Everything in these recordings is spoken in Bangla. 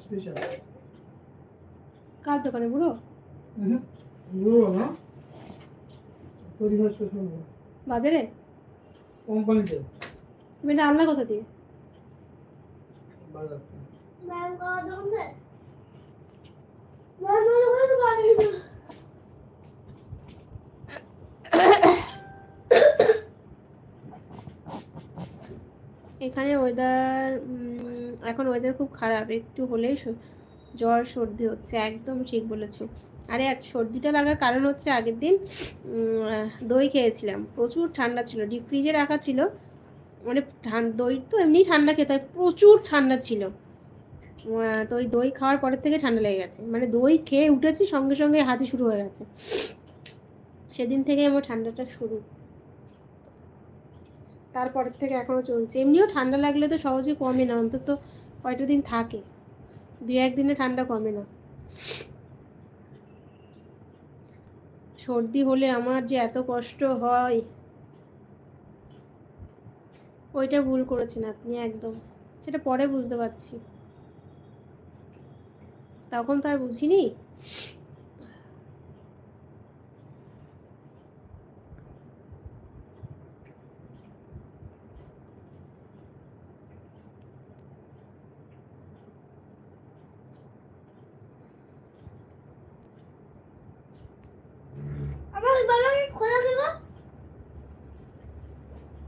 স্পেশাল কার দোকানে বুড়ো? বুড়ো না, পরিবার স্পেশাল বাজারে কোম্পানিতে। তুমি এটা আনলা কোথা দিয়ে? বাজার এখানে ওয়েদার এখন ওয়েদার খুব খারাপ, একটু হলেই জ্বর সর্দি হচ্ছে। একদম ঠিক বলেছো। আরে সর্দিটা লাগার কারণ হচ্ছে আগের দিন দই খেয়েছিলাম, প্রচুর ঠান্ডা ছিল, ডিপ ফ্রিজে রাখা ছিল। মানে দই তো এমনি ঠান্ডা খেতে হয়, প্রচুর ঠান্ডা ছিল। তো ওই দই খাওয়ার পরের থেকে ঠান্ডা লেগে গেছে, মানে দই খেয়ে উঠেছি সঙ্গে সঙ্গে হাঁচি শুরু হয়ে গেছে। সেদিন থেকে আমার ঠান্ডাটা শুরু, তারপরের থেকে এখনও চলছে। এমনিও ঠান্ডা লাগলে তো সহজে কমে না, অন্তত কয়টা দিন থাকে, 2-1 দিনে ঠান্ডা কমে না। সর্দি হলে আমার যে এত কষ্ট হয়, ওইটা ভুল করেছেন আপনি একদম। সেটা পরে বুঝতে পারছি, তখন তো আর বুঝিনি।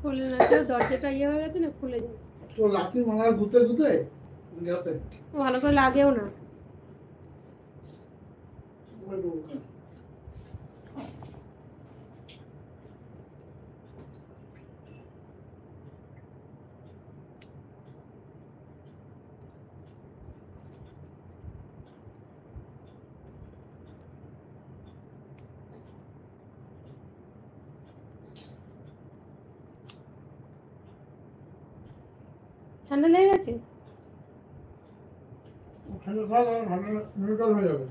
খুলে না, দরজাটা ইয়ে হয়ে গেছে না, খুলে যায়। তো লাঠি মারার গুতে গুতে গেছে, ভালো করে লাগেও না। ঠান্ডা লেগে গেছে। ঠান্ডা খাওয়া ঠান্ডা মেডিকেল হয়ে যাবে।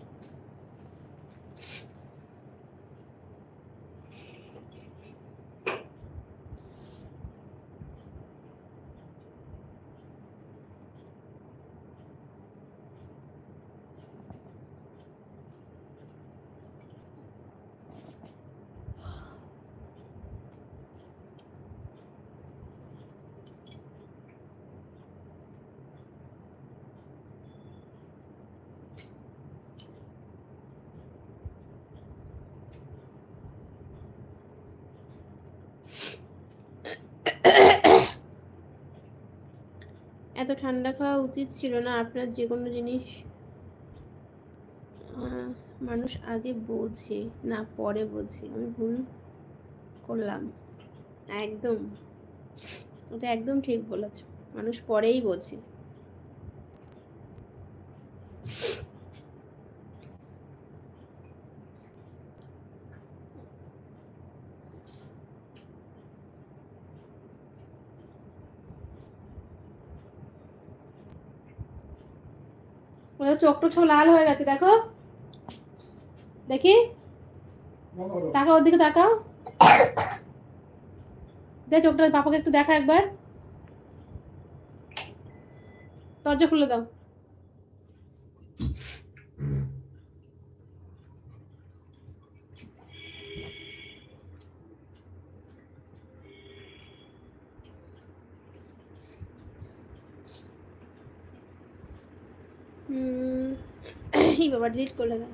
এত ঠান্ডা খাওয়া উচিত ছিল না আপনার। যে কোনো জিনিস মানুষ আগে বোঝে না, পরে বোঝে। আমি ভুল করলাম একদম, ওটা একদম ঠিক বলেছ। মানুষ পরেই বোঝে। ওদের চোখটা সব লাল হয়ে গেছে, দেখো দেখি, তাকাও, ওর দিকে তাকাও, দে চোখটা পাপাকে একটু দেখা একবার। দরজা খুলে দাও। এই বাবা, ডিলিট করলে দাও।